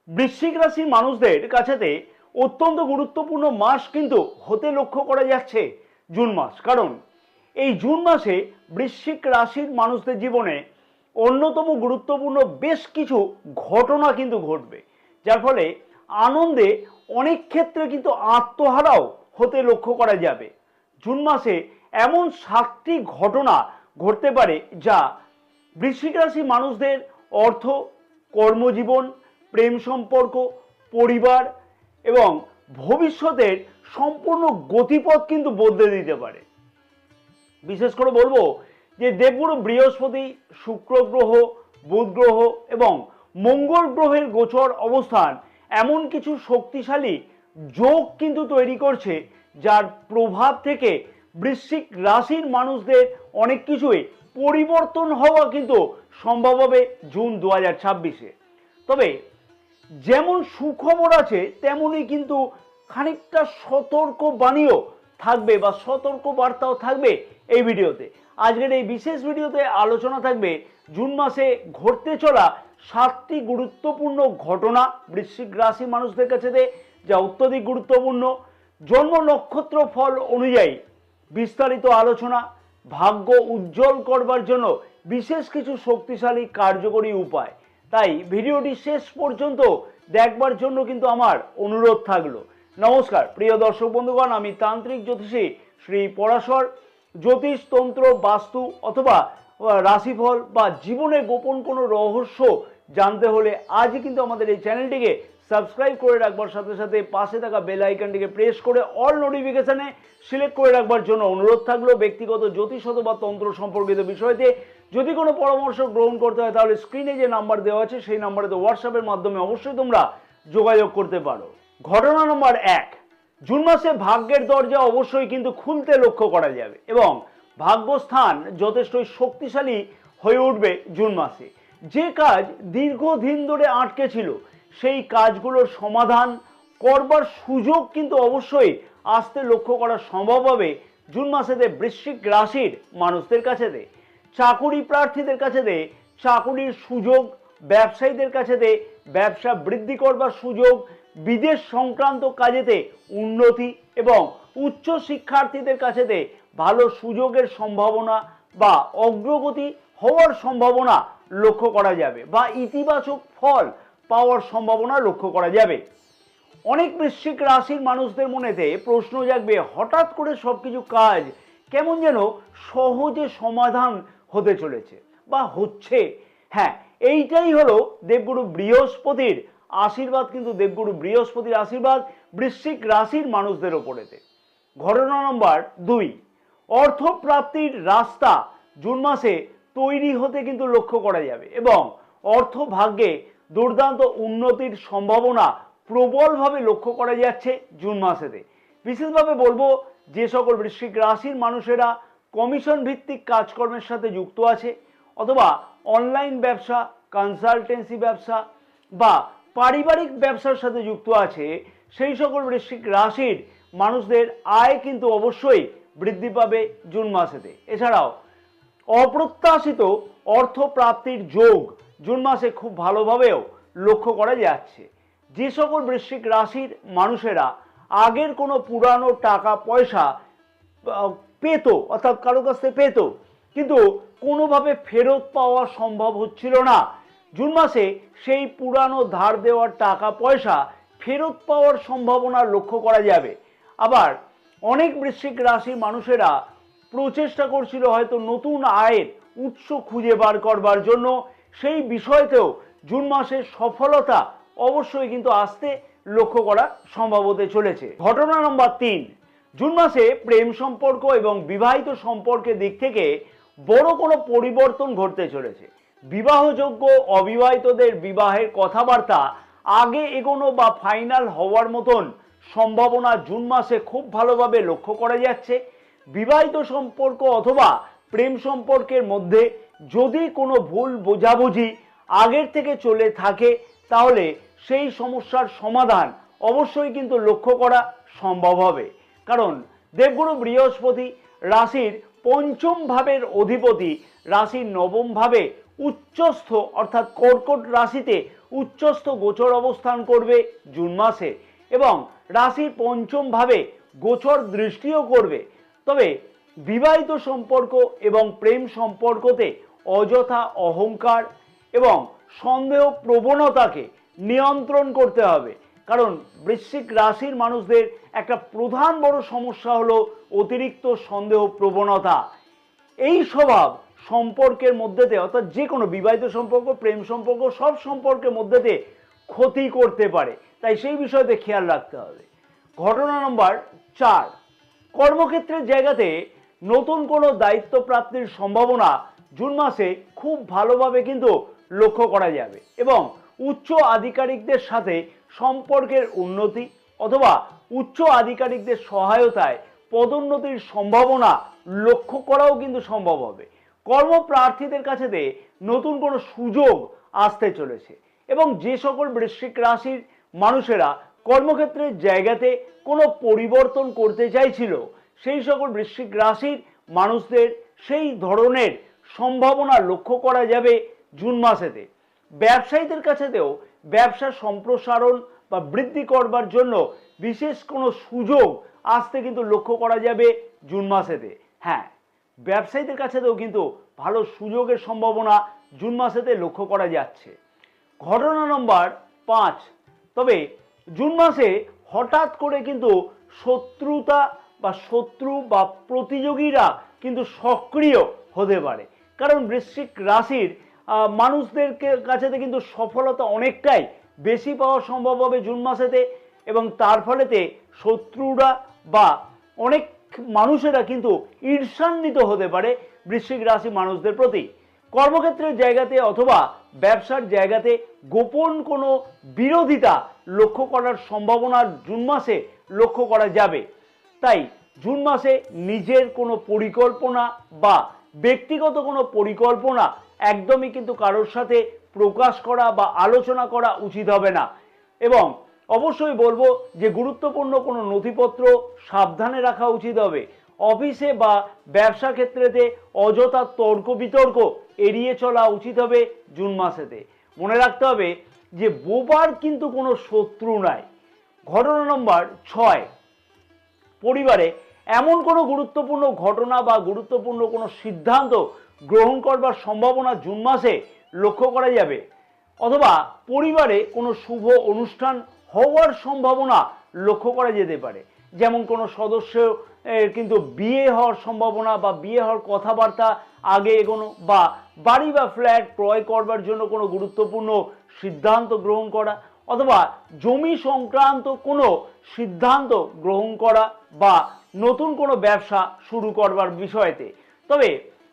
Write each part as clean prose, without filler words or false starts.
বৃশ্চিক রাশির মানুষদের কাছেতে অত্যন্ত গুরুত্বপূর্ণ মাস কিন্তু হতে লক্ষ্য করা যাচ্ছে জুন মাস। কারণ এই জুন মাসে বৃশ্চিক রাশির মানুষদের জীবনে অন্যতম গুরুত্বপূর্ণ বেশ কিছু ঘটনা কিন্তু ঘটবে, যার ফলে আনন্দে অনেক ক্ষেত্রে কিন্তু আত্মহারাও হতে লক্ষ্য করা যাবে। জুন মাসে এমন 7টি ঘটনা ঘটতে পারে যা বৃশ্চিক রাশির মানুষদের অর্থ, কর্মজীবন, প্রেম সম্পর্ক, পরিবার এবং ভবিষ্যতের সম্পূর্ণ গতিপথ কিন্তু বদলে দিতে পারে। বিশেষ করে বলবো যে দেবগুরু বৃহস্পতি, শুক্র গ্রহ, বুধ গ্রহ এবং মঙ্গল গ্রহের গোচর অবস্থান এমন কিছু শক্তিশালী যোগ কিন্তু তৈরি করছে, যার প্রভাব থেকে বৃশ্চিক রাশির মানুষদের অনেক কিছুই পরিবর্তন হওয়া কিন্তু সম্ভব হবে জুন 2026-এ। তবে যেমন সুখবর আছে তেমনই কিন্তু খানিকটা সতর্ক বাণীও থাকবে বা সতর্ক বার্তাও থাকবে এই ভিডিওতে। আজকের এই বিশেষ ভিডিওতে আলোচনা থাকবে জুন মাসে ঘটতে চলা 7টি গুরুত্বপূর্ণ ঘটনা বৃশ্চিক রাশি মানুষদের কাছে যা অত্যধিক গুরুত্বপূর্ণ। জন্ম নক্ষত্র ফল অনুযায়ী বিস্তারিত আলোচনা, ভাগ্য উজ্জ্বল করবার জন্য বিশেষ কিছু শক্তিশালী কার্যকরী উপায়। তাই ভিডিওটি শেষ পর্যন্ত দেখবার জন্য কিন্তু আমার অনুরোধ থাকলো। নমস্কার প্রিয় দর্শক বন্ধুগণ, আমি তান্ত্রিক জ্যোতিষী শ্রী পরাশর। জ্যোতিষ, তন্ত্র, বাস্তু অথবা রাশিফল বা জীবনের গোপন কোনো রহস্য জানতে হলে আজই কিন্তু আমাদের এই চ্যানেলটিকে সাবস্ক্রাইব করে রাখবার সাথে সাথে পাশে থাকা বেল আইকনটিকে প্রেস করে অল নোটিফিকেশনে সিলেক্ট করে রাখবার জন্য অনুরোধ থাকলো। ব্যক্তিগত জ্যোতিষ অথবা তন্ত্র সম্পর্কিত বিষয়তে যদি কোনো পরামর্শ গ্রহণ করতে হয় তাহলে স্ক্রিনে যে নাম্বার দেওয়া আছে সেই নাম্বারে তো হোয়াটসঅ্যাপের মাধ্যমে অবশ্যই তোমরা যোগাযোগ করতে পারো। ঘটনা নম্বর 1, জুন মাসে ভাগ্যের দরজা অবশ্যই কিন্তু খুলতে লক্ষ্য করা যাবে এবং ভাগ্যস্থান যথেষ্টই শক্তিশালী হয়ে উঠবে জুন মাসে। যে কাজ দীর্ঘদিন ধরে আটকে ছিল সেই কাজগুলোর সমাধান করবার সুযোগ কিন্তু অবশ্যই আসতে লক্ষ্য করা সম্ভব হবে জুন মাসেতে বৃশ্চিক রাশির মানুষদের কাছেতে। চাকুরি প্রার্থীদের কাছেতে চাকুরির সুযোগ, ব্যবসায়ীদের কাছেতে ব্যবসা বৃদ্ধি করবার সুযোগ, বিদেশ সংক্রান্ত কাজেতে উন্নতি এবং উচ্চ শিক্ষার্থীদের কাছেতে ভালো সুযোগের সম্ভাবনা বা অগ্রগতি হওয়ার সম্ভাবনা লক্ষ্য করা যাবে বা ইতিবাচক ফল পাওয়ার সম্ভাবনা লক্ষ্য করা যাবে। অনেক বৃশ্চিক রাশির মানুষদের মনেতে প্রশ্ন জাগবে, হঠাৎ করে সবকিছু কাজ কেমন যেন সহজে সমাধান হতে চলেছে বা হচ্ছে। হ্যাঁ, এইটাই হলো দেবগুরু বৃহস্পতির আশীর্বাদ, কিন্তু দেবগুরু বৃহস্পতির আশীর্বাদ বৃশ্চিক রাশির মানুষদের ওপরেতে। ঘটনা নম্বর 2, অর্থপ্রাপ্তির রাস্তা জুন মাসে তৈরি হতে কিন্তু লক্ষ্য করা যাবে এবং অর্থ ভাগ্যে দুর্দান্ত উন্নতির সম্ভাবনা প্রবলভাবে লক্ষ্য করা যাচ্ছে জুন মাসেতে। বিশেষভাবে বলবো যে সকল বৃশ্চিক রাশির মানুষেরা কমিশন ভিত্তিক কাজকর্মের সাথে যুক্ত আছে অথবা অনলাইন ব্যবসা, কনসালটেন্সি ব্যবসা বা পারিবারিক ব্যবসার সাথে যুক্ত আছে, সেই সকল বৃশ্চিক রাশির মানুষদের আয় কিন্তু অবশ্যই বৃদ্ধি পাবে জুন মাসেতে। এছাড়াও অপ্রত্যাশিত অর্থ প্রাপ্তির যোগ জুন মাসে খুব ভালোভাবেও লক্ষ্য করা যাচ্ছে। যে সকল বৃশ্চিক রাশির মানুষেরা আগের কোনো পুরানো টাকা পয়সা পেত অর্থাৎ কারো কাছ থেকে পেত কিন্তু কোনোভাবে ফেরত পাওয়া সম্ভব হচ্ছিল না, জুন মাসে সেই পুরানো ধার দেওয়ার টাকা পয়সা ফেরত পাওয়ার সম্ভাবনা লক্ষ্য করা যাবে। আবার অনেক বৃশ্চিক রাশির মানুষেরা প্রচেষ্টা করছিল হয়তো নতুন আয়ের উৎস খুঁজে বার করবার জন্য, সেই বিষয়তেও জুন মাসের সফলতা অবশ্যই কিন্তু আসতে লক্ষ্য করা সম্ভব হতে চলেছে। ঘটনা নম্বর 3, জুন মাসে প্রেম সম্পর্ক এবং বিবাহিত সম্পর্কের দিক থেকে বড় কোনো পরিবর্তন ঘটতে চলেছে। বিবাহযোগ্য অবিবাহিতদের বিবাহের কথাবার্তা আগে এগোনো বা ফাইনাল হওয়ার মতন সম্ভাবনা জুন মাসে খুব ভালোভাবে লক্ষ্য করা যাচ্ছে। বিবাহিত সম্পর্ক অথবা প্রেম সম্পর্কের মধ্যে যদি কোনো ভুল বোঝাবুঝি আগের থেকে চলে থাকে তাহলে সেই সমস্যার সমাধান অবশ্যই কিন্তু লক্ষ্য করা সম্ভব হবে। কারণ দেবগুরু বৃহস্পতি রাশির পঞ্চম ভাবের অধিপতি রাশির নবম ভাবে উচ্চস্থ অর্থাৎ কর্কট রাশিতে উচ্চস্থ গোচর অবস্থান করবে জুন মাসে এবং রাশির পঞ্চম ভাবে গোচর দৃষ্টিও করবে। তবে বিবাহিত সম্পর্ক এবং প্রেম সম্পর্কতে অযথা অহংকার এবং সন্দেহ প্রবণতাকে নিয়ন্ত্রণ করতে হবে, কারণ বৃশ্চিক রাশির মানুষদের একটা প্রধান বড় সমস্যা হলো অতিরিক্ত সন্দেহ প্রবণতা। এই স্বভাব সম্পর্কের মধ্যেতে অর্থাৎ যে কোনো বিবাহিত সম্পর্ক, প্রেম সম্পর্ক, সব সম্পর্কের মধ্যেতে ক্ষতি করতে পারে, তাই সেই বিষয়তে খেয়াল রাখতে হবে। ঘটনা নম্বর 4, কর্মক্ষেত্রের জায়গাতে নতুন কোনো দায়িত্ব প্রাপ্তির সম্ভাবনা জুন মাসে খুব ভালোভাবে কিন্তু লক্ষ্য করা যাবে এবং উচ্চ আধিকারিকদের সাথে সম্পর্কের উন্নতি অথবা উচ্চ আধিকারিকদের সহায়তায় পদোন্নতির সম্ভাবনা লক্ষ্য করাও কিন্তু সম্ভব হবে। কর্মপ্রার্থীদের কাছেতে নতুন কোনো সুযোগ আসতে চলেছে এবং যে সকল বৃশ্চিক রাশির মানুষেরা কর্মক্ষেত্রের জায়গাতে কোনো পরিবর্তন করতে চাইছিল, সেই সকল বৃশ্চিক রাশির মানুষদের সেই ধরনের সম্ভাবনা লক্ষ্য করা যাবে জুন মাসেতে। ব্যবসায়ীদের কাছেতেও ব্যবসা সম্প্রসারণ বা বৃদ্ধি করবার জন্য বিশেষ কোনো সুযোগ আসতে কিন্তু লক্ষ্য করা যাবে জুন মাসেতে। হ্যাঁ, ব্যবসায়ীদের কাছেতেও কিন্তু ভালো সুযোগের সম্ভাবনা জুন মাসেতে লক্ষ্য করা যাচ্ছে। ঘটনা নম্বর 5, তবে জুন মাসে হঠাৎ করে কিন্তু শত্রু বা প্রতিযোগীরা কিন্তু সক্রিয় হতে পারে, কারণ বৃশ্চিক রাশির মানুষদের কাছেতে কিন্তু সফলতা অনেকটাই বেশি পাওয়া সম্ভব হবে জুন মাসেতে এবং তার ফলেতে শত্রুরা বা অনেক মানুষেরা কিন্তু ঈর্ষান্বিত হতে পারে বৃশ্চিক রাশি মানুষদের প্রতি। কর্মক্ষেত্রের জায়গাতে অথবা ব্যবসার জায়গাতে গোপন কোনো বিরোধিতা লক্ষ্য করার সম্ভাবনা জুন মাসে লক্ষ্য করা যাবে। তাই জুন মাসে নিজের কোনো পরিকল্পনা বা ব্যক্তিগত কোনো পরিকল্পনা একদমই কিন্তু কারোর সাথে প্রকাশ করা বা আলোচনা করা উচিত হবে না এবং অবশ্যই বলবো যে গুরুত্বপূর্ণ কোনো নথিপত্র সাবধানে রাখা উচিত হবে। অফিসে বা ব্যবসা ক্ষেত্রেতে অযথা তর্ক বিতর্ক এড়িয়ে চলা উচিত হবে জুন মাসেতে। মনে রাখতে হবে যে বোবার কিন্তু কোনো শত্রু নাই। ঘটনা নম্বর 6, পরিবারে এমন কোনো গুরুত্বপূর্ণ ঘটনা বা গুরুত্বপূর্ণ কোনো সিদ্ধান্ত গ্রহণ করবার সম্ভাবনা জুন মাসে লক্ষ্য করা যাবে অথবা পরিবারে কোনো শুভ অনুষ্ঠান হওয়ার সম্ভাবনা লক্ষ্য করা যেতে পারে, যেমন কোনো সদস্য কিন্তু বিয়ে হওয়ার সম্ভাবনা বা বিয়ে হওয়ার কথাবার্তা আগে এগোনো বা বাড়ি বা ফ্ল্যাট ক্রয় করবার জন্য কোনো গুরুত্বপূর্ণ সিদ্ধান্ত গ্রহণ করা অথবা জমি সংক্রান্ত কোনো সিদ্ধান্ত গ্রহণ করা বা নতুন কোনো ব্যবসা শুরু করবার বিষয়তে। তবে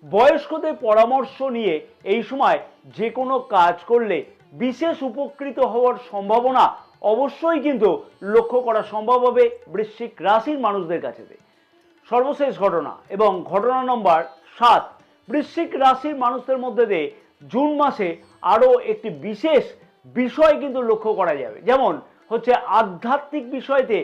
বয়স্কদের পরামর্শ নিয়ে এই সময় যে কোনো কাজ করলে বিশেষ উপকৃত হওয়ার সম্ভাবনা অবশ্যই কিন্তু লক্ষ্য করা সম্ভব হবে বৃশ্চিক রাশির মানুষদের কাছে। সর্বশেষ ঘটনা এবং ঘটনা নম্বর 7, বৃশ্চিক রাশির মানুষদের মধ্যে দিয়ে জুন মাসে আরও একটি বিশেষ বিষয় কিন্তু লক্ষ্য করা যাবে, যেমন হচ্ছে আধ্যাত্মিক বিষয়তে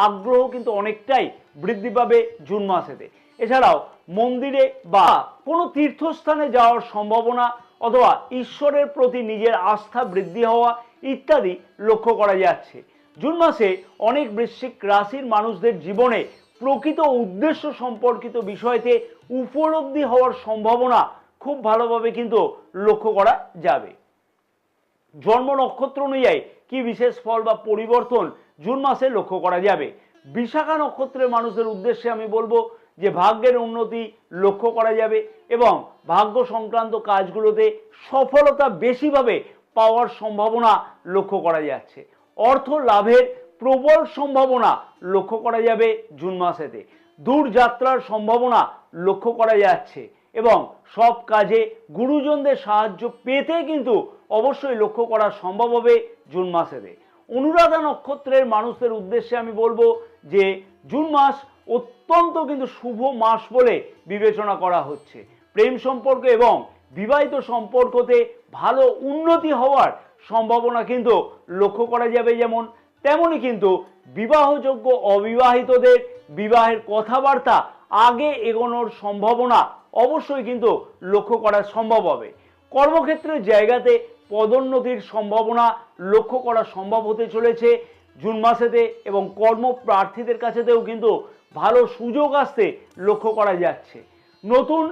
আগ্রহ কিন্তু অনেকটাই বৃদ্ধি পাবে জুন মাসেতে। এছাড়াও মন্দিরে বা কোনো তীর্থস্থানে যাওয়ার সম্ভাবনা অথবা ঈশ্বরের প্রতি নিজের আস্থা বৃদ্ধি হওয়া ইত্যাদি লক্ষ্য করা যাচ্ছে। জুন মাসে অনেক বৃশ্চিক রাশির মানুষদের জীবনে প্রকৃত উদ্দেশ্য সম্পর্কিত বিষয়তে উপলব্ধি হওয়ার সম্ভাবনা খুব ভালোভাবে কিন্তু লক্ষ্য করা যাবে। জন্ম নক্ষত্র অনুযায়ী কি বিশেষ ফল বা পরিবর্তন জুন মাসে লক্ষ্য করা যাবে? বিশাখা নক্ষত্রের মানুষদের উদ্দেশ্যে আমি বলবো যে ভাগ্যের উন্নতি লক্ষ্য করা যাবে এবং ভাগ্য সংক্রান্ত কাজগুলোতে সফলতা বেশিভাবে পাওয়ার সম্ভাবনা লক্ষ্য করা যাচ্ছে। অর্থ লাভের প্রবল সম্ভাবনা লক্ষ্য করা যাবে জুন মাসেতে। দূর যাত্রার সম্ভাবনা লক্ষ্য করা যাচ্ছে এবং সব কাজে গুরুজনদের সাহায্য পেতে কিন্তু অবশ্যই লক্ষ্য করা সম্ভব হবে জুন মাসেতে। অনুরাধা নক্ষত্রের মানুষদের উদ্দেশ্যে আমি বলবো যে জুন মাস অত্যন্ত কিন্তু শুভ মাস বলে বিবেচনা করা হচ্ছে। প্রেম সম্পর্ক এবং বিবাহিত সম্পর্কতে ভালো উন্নতি হওয়ার সম্ভাবনা কিন্তু লক্ষ্য করা যাবে, যেমন তেমনই কিন্তু বিবাহযোগ্য অবিবাহিতদের বিবাহের কথাবার্তা আগে এগোনোর সম্ভাবনা অবশ্যই কিন্তু লক্ষ্য করা সম্ভব হবে। কর্মক্ষেত্রের জায়গাতে পদোন্নতির সম্ভাবনা লক্ষ্য করা সম্ভব হতে চলেছে জুন মাসেতে, এবং কর্মপ্রার্থীদের কাছেতেও কিন্তু ভালো সুযোগ আসতে লক্ষ্য করা যাচ্ছে। নতুন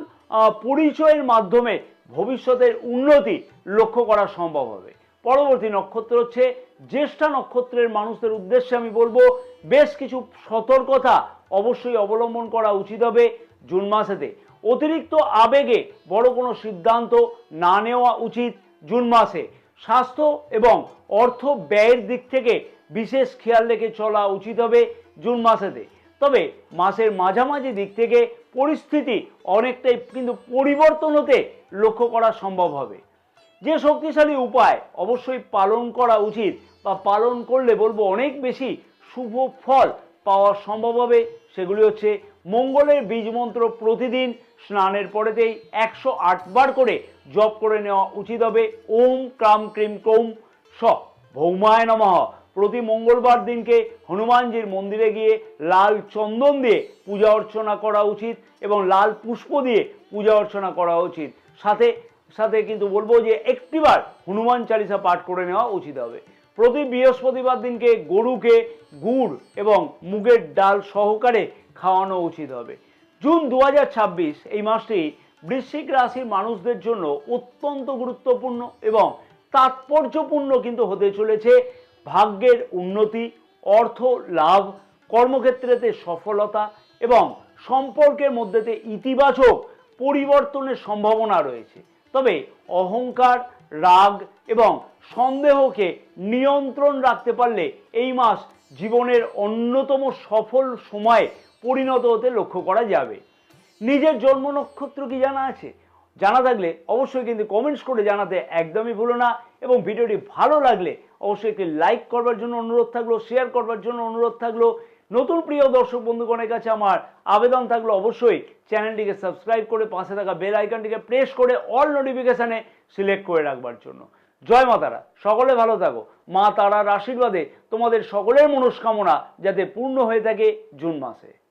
পরিচয়ের মাধ্যমে ভবিষ্যতের উন্নতি লক্ষ্য করা সম্ভব হবে। পরবর্তী নক্ষত্র হচ্ছে জ্যেষ্ঠা নক্ষত্রের মানুষদের উদ্দেশ্যে আমি বলবো বেশ কিছু সতর্কতা অবশ্যই অবলম্বন করা উচিত হবে জুন মাসেতে। অতিরিক্ত আবেগে বড় কোনো সিদ্ধান্ত না নেওয়া উচিত জুন মাসে। স্বাস্থ্য এবং অর্থ ব্যয়ের দিক থেকে বিশেষ খেয়াল রেখে চলা উচিত হবে জুন মাসেতে। তবে মাসের মাঝামাঝি দিক থেকে পরিস্থিতি অনেকটাই কিন্তু পরিবর্তন হতে লক্ষ্য করা সম্ভব হবে। যে শক্তিশালী উপায় অবশ্যই পালন করা উচিত বা পালন করলে বলবো অনেক বেশি শুভ ফল পাওয়া সম্ভব হবে সেগুলি হচ্ছে মঙ্গলের বীজ মন্ত্র প্রতিদিন স্নানের পরেতেই 108 বার করে জপ করে নেওয়া উচিত হবে। ওম ক্রাম ক্রিম ক্রৌম স ভৌমায় নমঃ। প্রতি মঙ্গলবার দিনকে হনুমানজির মন্দিরে গিয়ে লাল চন্দন দিয়ে পূজা অর্চনা করা উচিত এবং লাল পুষ্প দিয়ে পূজা অর্চনা করা উচিত। সাথে সাথে কিন্তু বলবো যে একটিবার হনুমান চালিসা পাঠ করে নেওয়া উচিত হবে। প্রতি বৃহস্পতিবার দিনকে গরুকে গুড় এবং মুগের ডাল সহকারে খাওয়ানো উচিত হবে। জুন 2026 এই মাসটি বৃশ্চিক রাশির মানুষদের জন্য অত্যন্ত গুরুত্বপূর্ণ এবং তাৎপর্যপূর্ণ কিন্তু হতে চলেছে। ভাগ্যের উন্নতি, অর্থ লাভ, কর্মক্ষেত্রেতে সফলতা এবং সম্পর্কের মধ্যেতে ইতিবাচক পরিবর্তনের সম্ভাবনা রয়েছে। তবে অহংকার, রাগ এবং সন্দেহকে নিয়ন্ত্রণ রাখতে পারলে এই মাস জীবনের অন্যতম সফল সময়ে পরিণত হতে লক্ষ্য করা যাবে। নিজের জন্ম নক্ষত্র কি জানা আছে? জানা থাকলে অবশ্যই কিন্তু কমেন্টস করে জানাতে একদমই ভুলো না, এবং ভিডিওটি ভালো লাগলে অবশ্যই একটি লাইক করবার জন্য অনুরোধ থাকলো, শেয়ার করবার জন্য অনুরোধ থাকলো। নতুন প্রিয় দর্শক বন্ধুগণের কাছে আমার আবেদন থাকলো অবশ্যই চ্যানেলটিকে সাবস্ক্রাইব করে পাশে থাকা বেল আইকনটিকে প্রেস করে অল নোটিফিকেশানে সিলেক্ট করে রাখবার জন্য। জয় মা তারা, সকলে ভালো থাকো। মা তারার আশীর্বাদে তোমাদের সকলের মনস্কামনা যাতে পূর্ণ হয়ে থাকে জুন মাসে।